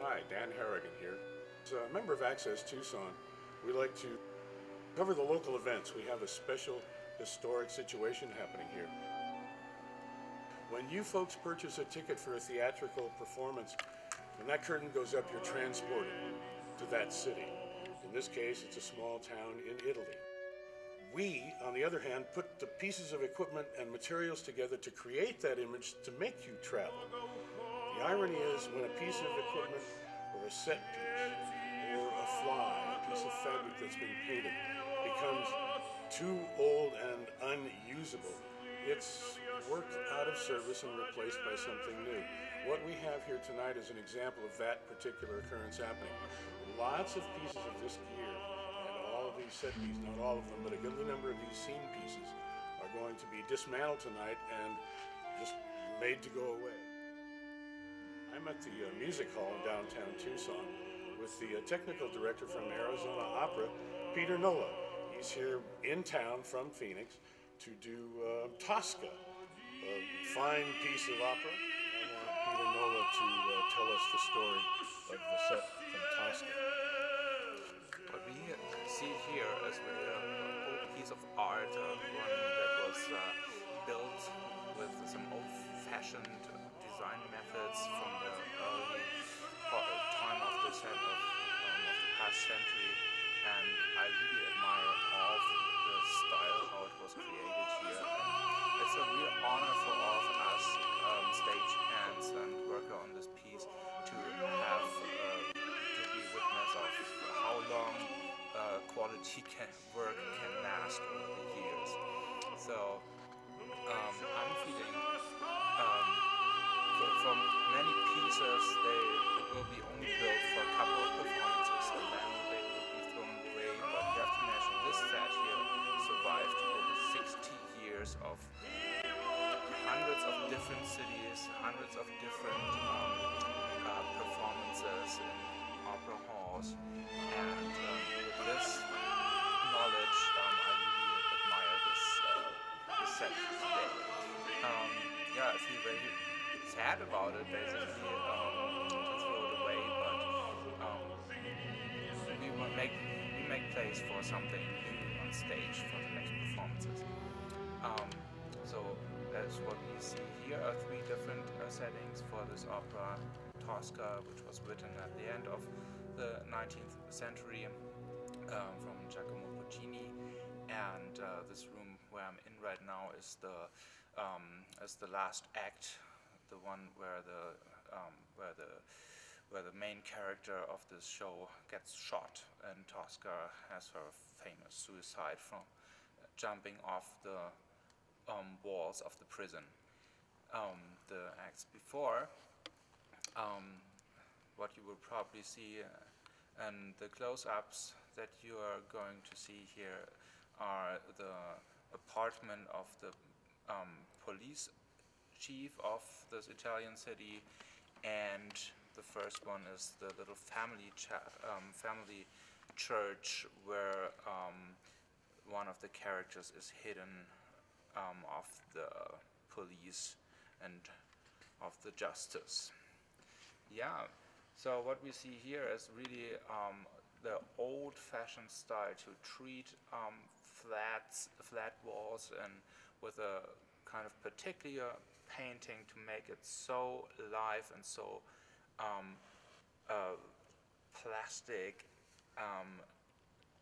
Hi, Dan Harrigan here. As a member of Access Tucson, we like to cover the local events. We have a special historic situation happening here. When you folks purchase a ticket for a theatrical performance, when that curtain goes up, you're transported to that city. In this case, it's a small town in Italy. We, on the other hand, put the pieces of equipment and materials together to create that image to make you travel. The irony is when a piece of equipment or a set piece or a fly, a piece of fabric that's been painted, becomes too old and unusable, it's worked out of service and replaced by something new. What we have here tonight is an example of that particular occurrence happening. Lots of pieces of this gear and all of these set pieces, not all of them, but a goodly number of these scene pieces are going to be dismantled tonight and just made to go away. I'm at the music hall in downtown Tucson with the technical director from Arizona Opera, Peter Nola. He's here in town from Phoenix to do Tosca, a fine piece of opera. I want Peter Nola to tell us the story of the set from Tosca. What we see here is a old piece of art, one that was built with some old-fashioned design methods from the early time of the past century, and I really admire all of the style, how it was created here. And it's a real honor for all of us stage hands and worker on this piece to have to be witness of how long quality work can last over the years. So I'm feeling from many pieces they will be only built for a couple of performances and then they will be thrown away. But you have to imagine this set here survived over 60 years of hundreds of different cities, hundreds of different performances in opera halls, and with this knowledge I really admire this set today. Yeah, I feel very sad about it basically, to throw it away, but we make place for something new on stage for the next performances. So that's what we see here are three different settings for this opera, Tosca, which was written at the end of the 19th century from Giacomo Puccini, and this room where I'm in right now is the last act, the one where the main character of this show gets shot, and Tosca has her famous suicide from jumping off the walls of the prison. The acts before, what you will probably see, and the close-ups that you are going to see here are the apartment of the police chief of this Italian city, and the first one is the little family church where one of the characters is hidden of the police and of the justice. Yeah, so what we see here is really the old-fashioned style to treat flat walls and with a kind of particular painting to make it so live and so plastic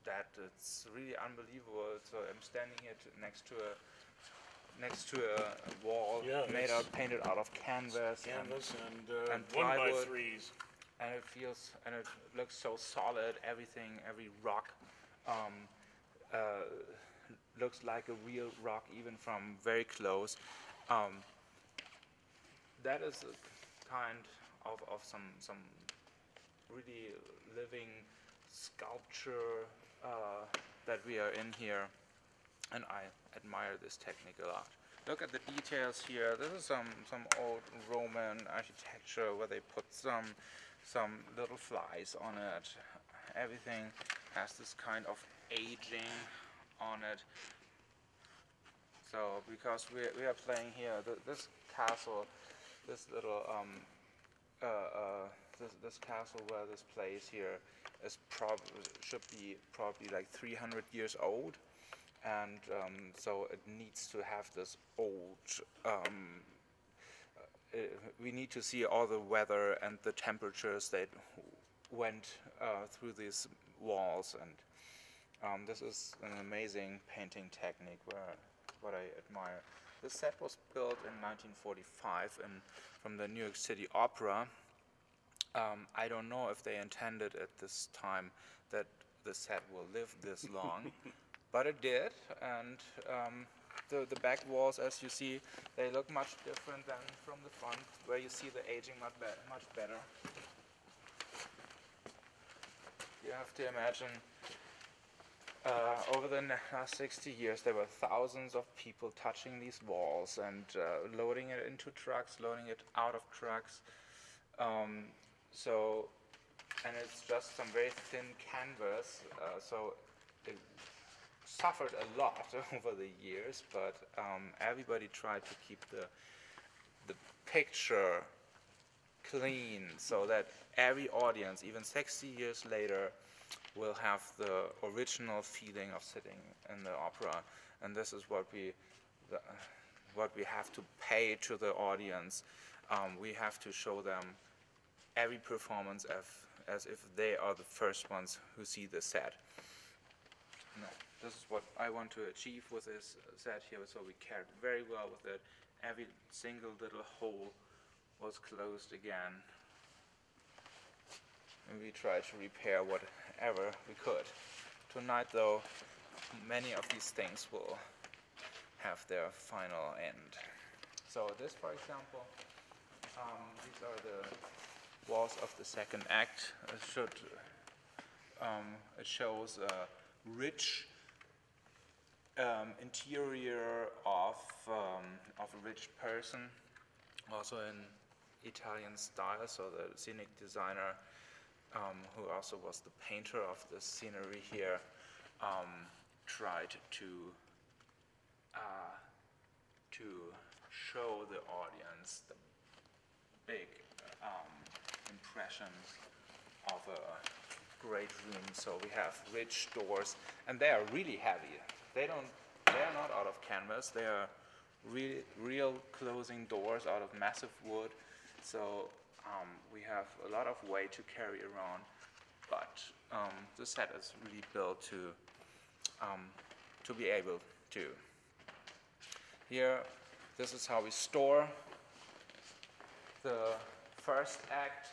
that it's really unbelievable. So I'm standing here next to a wall, yeah, painted out of canvas and plywood, 1x3s, and it looks so solid. Every rock looks like a real rock, even from very close. That is a kind of some really living sculpture that we are in here, and I admire this technical art. Look at the details here. This is some old Roman architecture where they put some little flies on it. Everything has this kind of aging on it. So because we are playing here, this castle, this little this castle where this plays here is should be probably like 300 years old, and so it needs to have this old. We need to see all the weather and the temperatures that went through these walls, and this is an amazing painting technique what I admire. This set was built in 1945 from the New York City Opera. I don't know if they intended at this time that the set will live this long, but it did, and the back walls, as you see, they look much different than from the front, where you see the aging much better. You have to imagine, over the last 60 years, there were thousands of people touching these walls and loading it into trucks, loading it out of trucks. And it's just some very thin canvas, so it suffered a lot over the years, but everybody tried to keep the picture clean so that every audience, even 60 years later, will have the original feeling of sitting in the opera. And this is what we have to pay to the audience. We have to show them every performance as if they are the first ones who see the set. No, this is what I want to achieve with this set here, so we cared very well with it. Every single little hole was closed again, and we tried to repair whatever we could. Tonight, though, many of these things will have their final end. So this, for example, these are the walls of the second act. It shows a rich interior of a rich person, also in Italian style. So the scenic designer, who also was the painter of the scenery here, tried to show the audience the big impressions of a great room. So we have rich doors, and they are really heavy. They are not out of canvas. They are real closing doors out of massive wood. So we have a lot of weight to carry around, but the set is really built to be able to. Here, this is how we store the first act.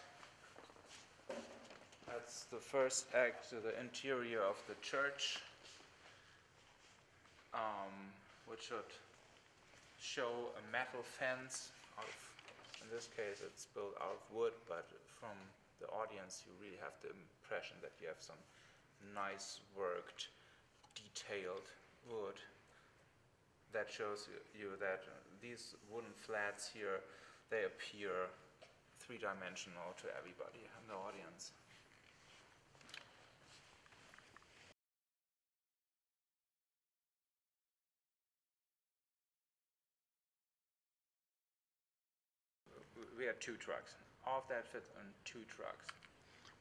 That's the first act, the interior of the church, which should show a metal fence. In this case, it's built out of wood, but from the audience, you really have the impression that you have some nice worked, detailed wood. That shows you that these wooden flats here, they appear three-dimensional to everybody in the audience. We had 2 trucks. All of that fits on 2 trucks.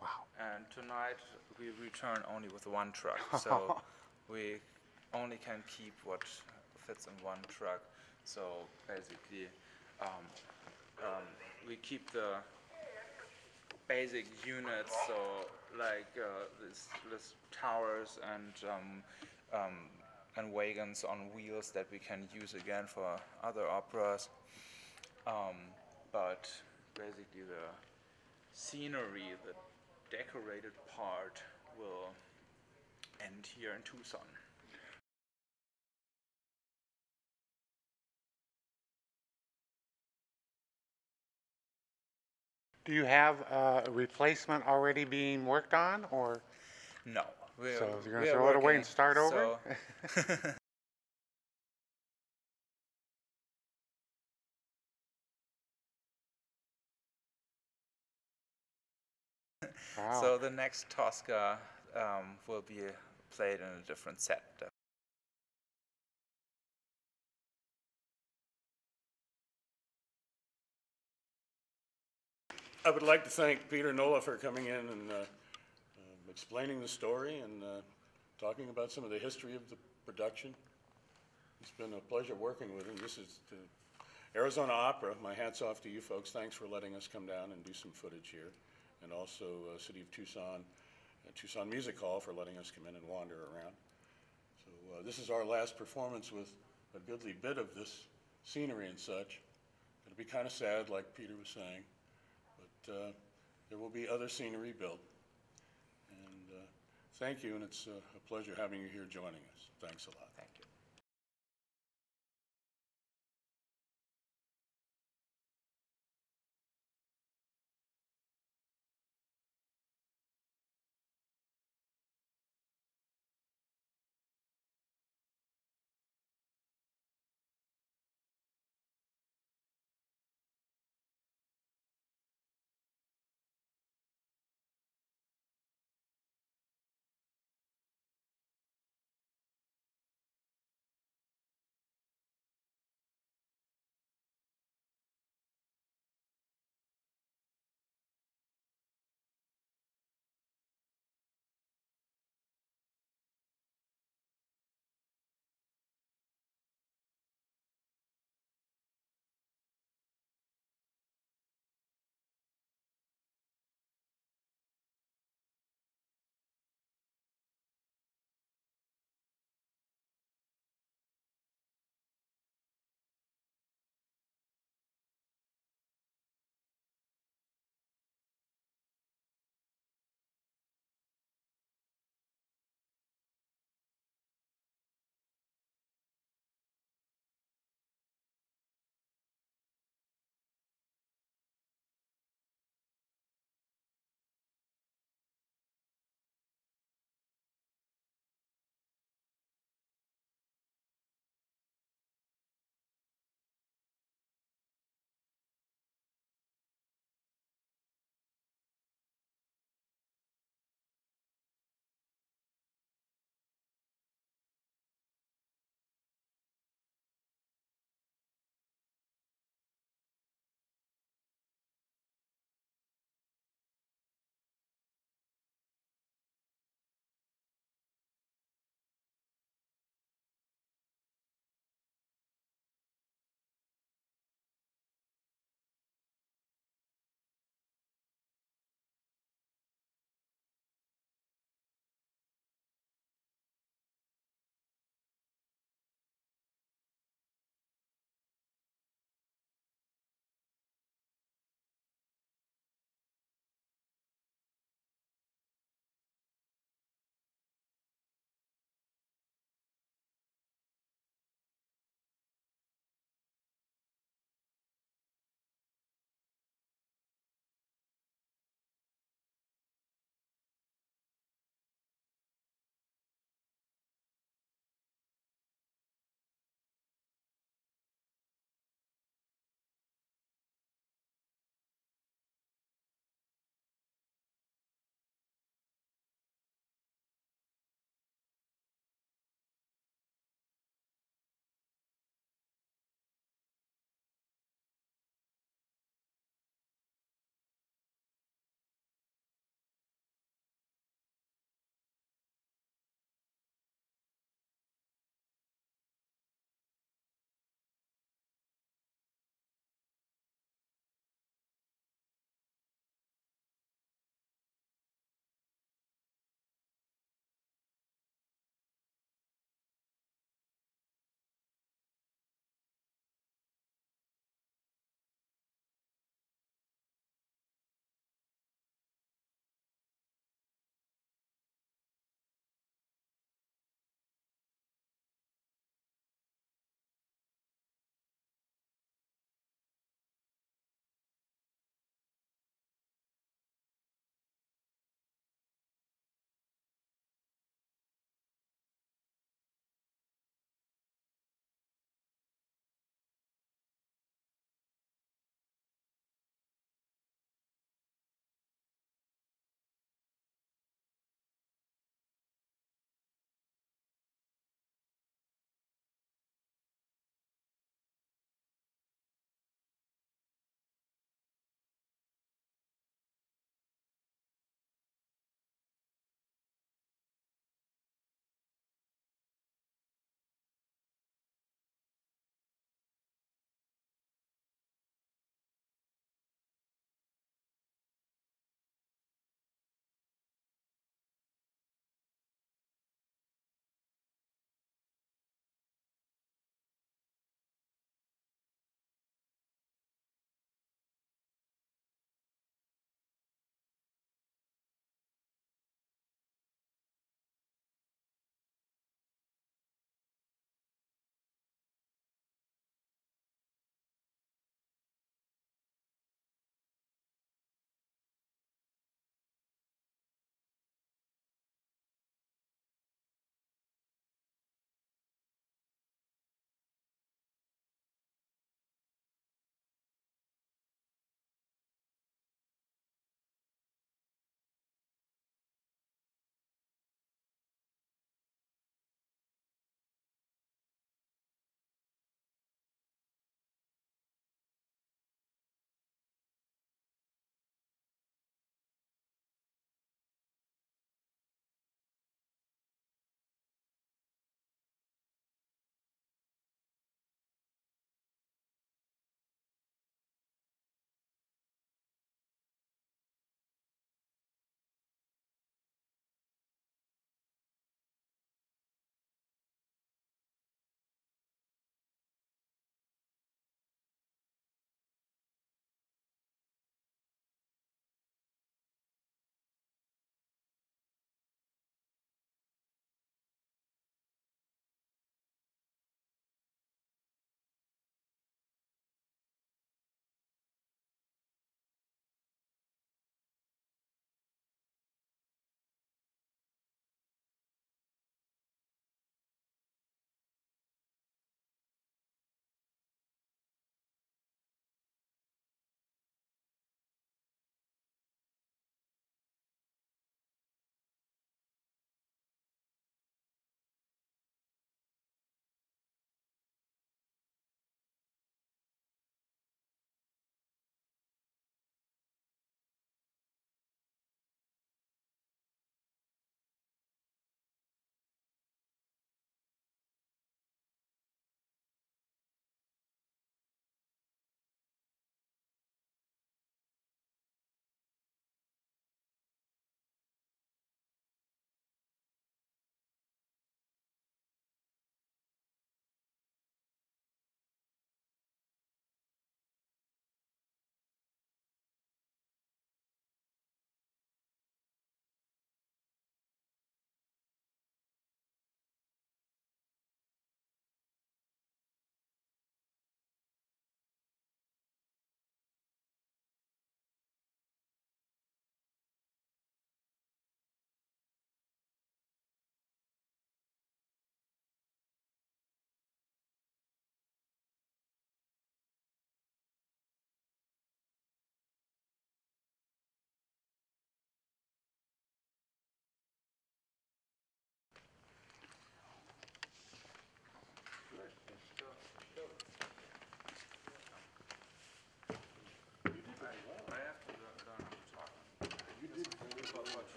Wow. And tonight we return only with 1 truck. So we only can keep what fits in 1 truck. So basically, we keep the basic units, so like this towers and wagons on wheels that we can use again for other operas. But basically the scenery, the decorated part, will end here in Tucson. Do you have a replacement already being worked on, or? No. So you're going to throw it away and start over? Wow. So the next Tosca will be played in a different set. I would like to thank Peter Nola for coming in and explaining the story and talking about some of the history of the production. It's been a pleasure working with him. This is the Arizona Opera. My hat's off to you folks. Thanks for letting us come down and do some footage here. And also City of Tucson, Tucson Music Hall for letting us come in and wander around. So this is our last performance with a goodly bit of this scenery and such. It'll be kind of sad, like Peter was saying, but there will be other scenery built. And thank you, and it's a pleasure having you here joining us. Thanks a lot. Thank you.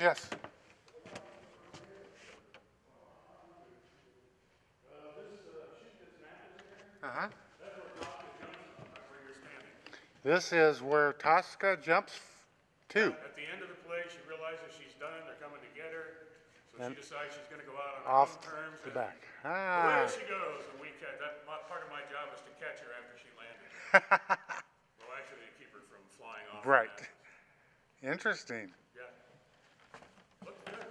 Yes. Uh-huh. That's where Tosca jumps from, right where you're standing. This is where Tosca jumps to. At the end of the play, she realizes she's done, they're coming to get her, so And she decides she's going to go out on her off own terms. the And back. away Ah. she goes, and we catch. Part of my job is to catch her after she landed. Well, actually, to keep her from flying off. Right. Interesting. Yeah. Looked good, too.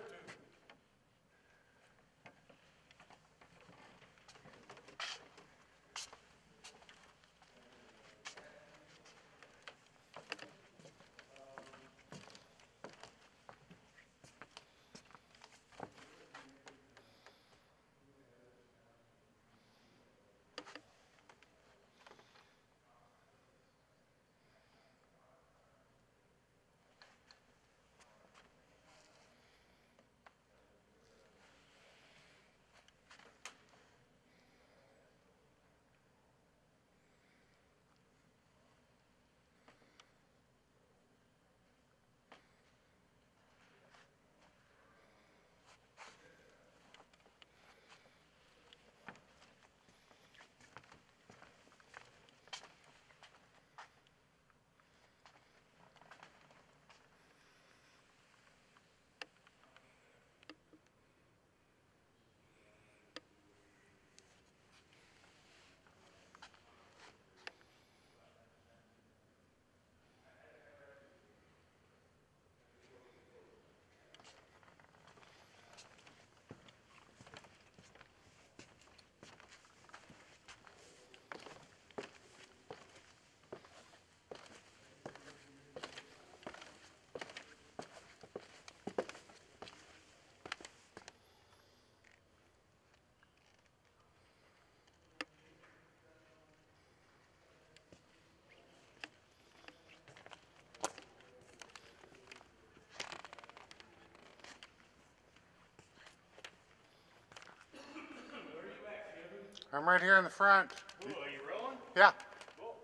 I'm right here in the front. Cool, are you rolling? Yeah. Cool.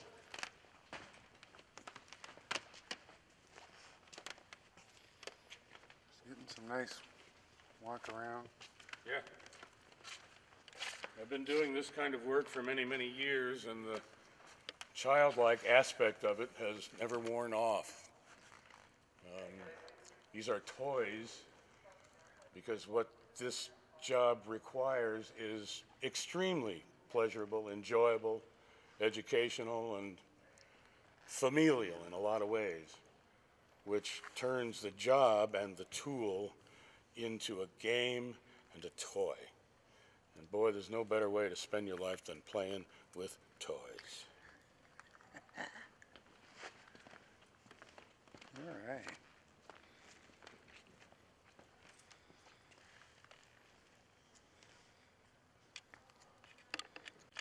Just getting some nice walk around. Yeah. I've been doing this kind of work for many, many years, and the childlike aspect of it has never worn off. These are toys because what this job requires is extremely pleasurable, enjoyable, educational, and familial in a lot of ways, which turns the job and the tool into a game and a toy. And boy, there's no better way to spend your life than playing with toys. All right.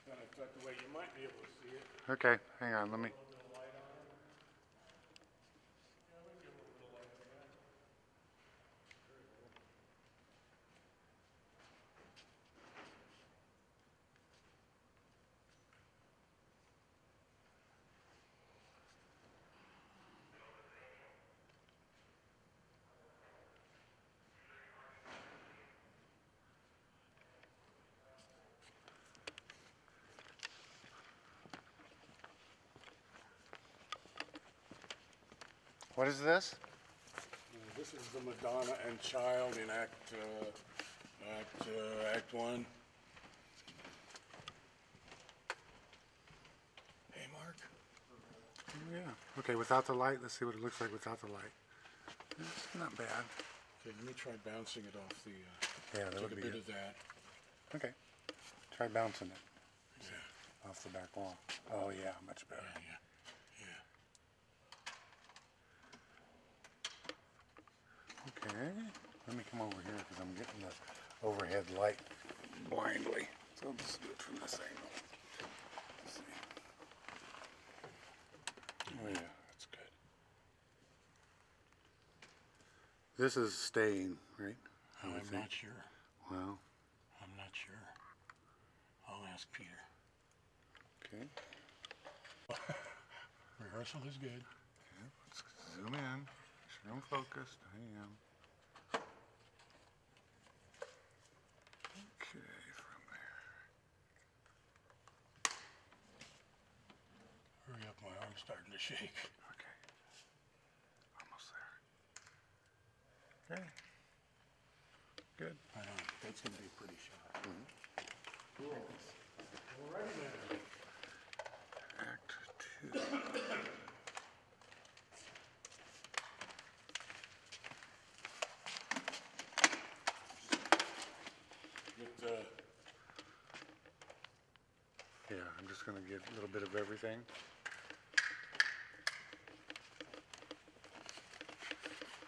Kind of tucked away, you might be able to see it. Okay, hang on, let me. What is this? This is the Madonna and Child in Act 1. Hey, Mark. Oh, yeah. Okay, without the light, let's see what it looks like without the light. It's not bad. Okay, let me try bouncing it off the. Yeah, that take would a be bit good. of that. Okay. Try bouncing it Yeah, off the back wall. Oh, yeah, much better. yeah. Okay. Let me come over here because I'm getting the overhead light blindly. So I'll just do it from this angle. Let's see. Oh yeah, that's good. This is staying, right? I would I'm think. not sure. Well, I'm not sure. I'll ask Peter. okay. Rehearsal is good. Yeah, let's zoom in. Make sure I'm focused. I am. starting to shake. Okay. Almost there. Okay. Good. I know. That's going to be a pretty shot. Cool. All right then. Act 2. Yeah, I'm just going to get a little bit of everything.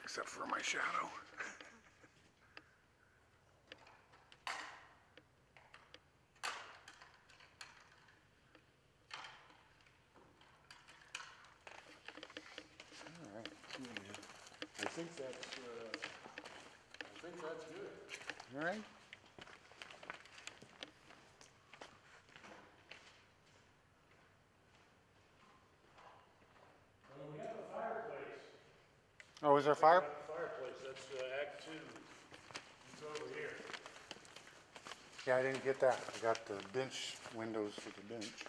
Except for my shadow. All right. I think that's good. All right. We have a fireplace. Oh, is there fire? Fireplace. That's Act 2. It's over here. Yeah, I didn't get that. I got the bench windows for the bench.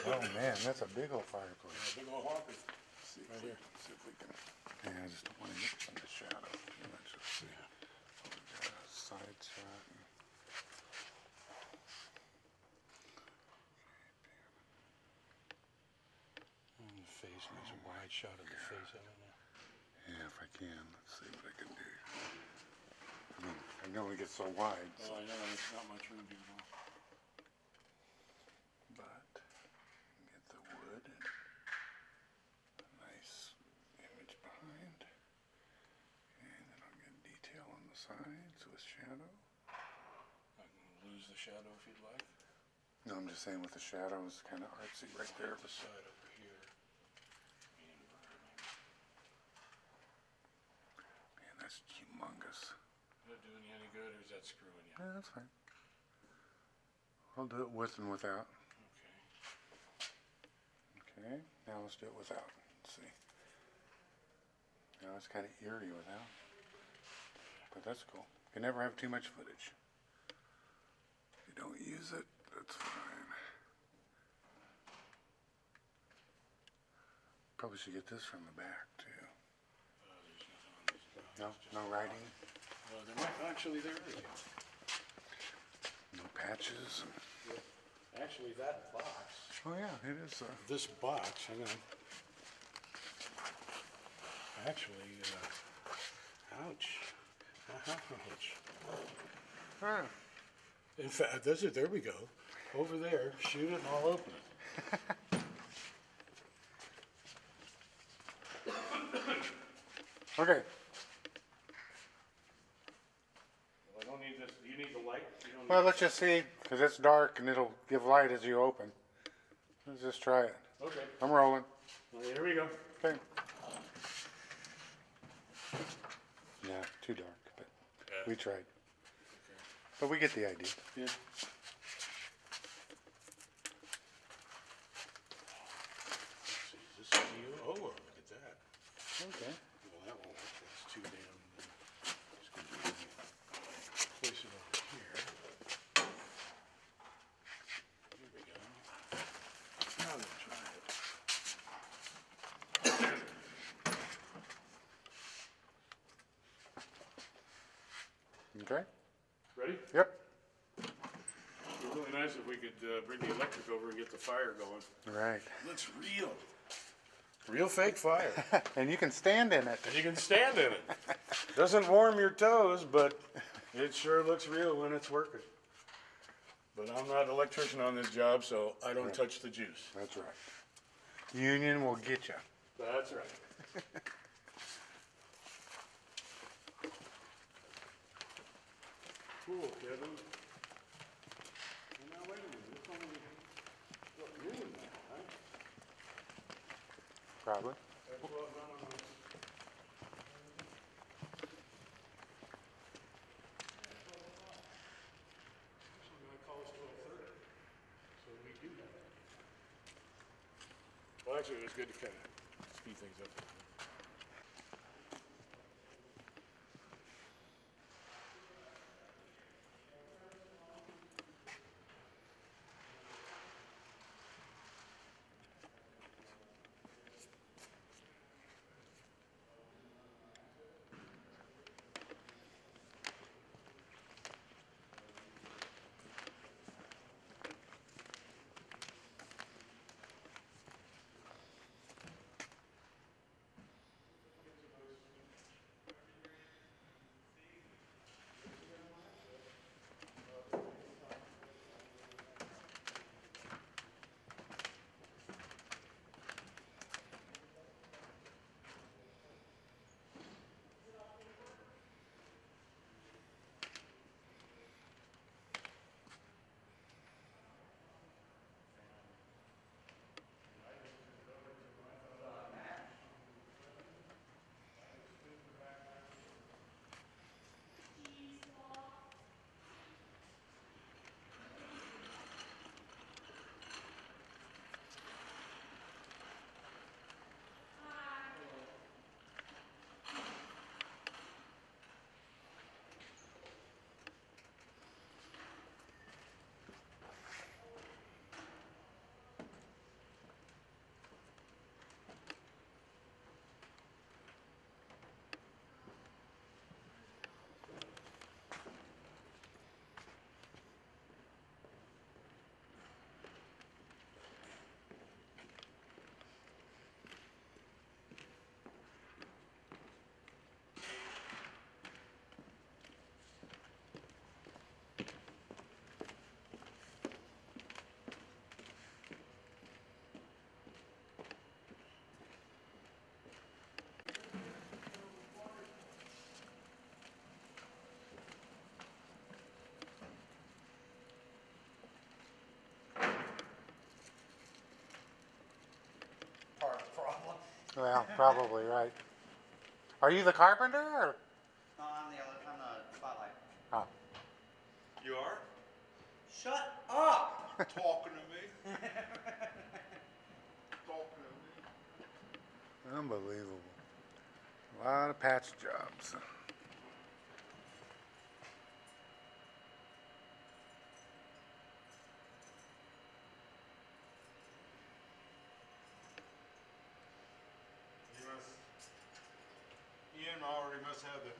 Oh man, that's a big old fireplace. Big old honker. See Right here. See if we can. Yeah, I just don't want to get in the shadow too much. Let's see. Oh, we got a side shot. And the face. There's a wide shot of the face. I don't know. Yeah, if I can. Let's see what I can do. I mean, I can only get so wide. Oh, I know. There's not much room here at all. But get the wood and a nice image behind. And then I'll get detail on the sides with shadow. I can lose the shadow if you'd like. No, I'm just saying with the shadow it's kind of artsy right there. The side over here. Man, that's humongous. Is that doing you any good, or is that screwing you? Yeah, that's fine. I'll do it with and without. Okay. Okay, now let's do it without. Let's see. Now it's kind of eerie without. But that's cool. You can never have too much footage. If you don't use it, that's fine. Probably should get this from the back too. There's nothing on this. No, no writing, There might actually there is. no patches. Actually, that box. Oh yeah, it is. This box. Hang on. Actually, ouch. Ouch. Huh. In fact, there we go. Over there, shoot it and I'll open it. Okay. Well, I don't need this. Do you need the light? You don't Well, let's just see, because it's dark and it'll give light as you open. Let's just try it. Okay. I'm rolling. Well, here we go. Okay. Yeah, too dark, but we tried. Okay. But we get the idea. Yeah. Let's see, is this you? Oh, look at that. Okay. Well, that won't work. That's too damn. Just gonna place it over here. Here we go. Now let's try it. Okay. Ready? Yep. It'd be really nice if we could bring the electric over and get the fire going. Right. Looks real. Real fake fire. And you can stand in it. And you can stand in it. Doesn't warm your toes, but it sure looks real when it's working. But I'm not an electrician on this job, so I don't touch the juice. That's right. Union will get you. That's right. Cool, Kevin. Well, now wait a minute. It's only what, noon now, right? Probably. That's what, no. Actually, my call is 12:30, so we do that. Well, actually, it was good to kind of speed things up. Well, probably right. Are you the carpenter or? No, I'm the spotlight. Oh. You are? Shut up! Talking to me? Talking to me? Unbelievable. A lot of patch jobs. Ian already must have the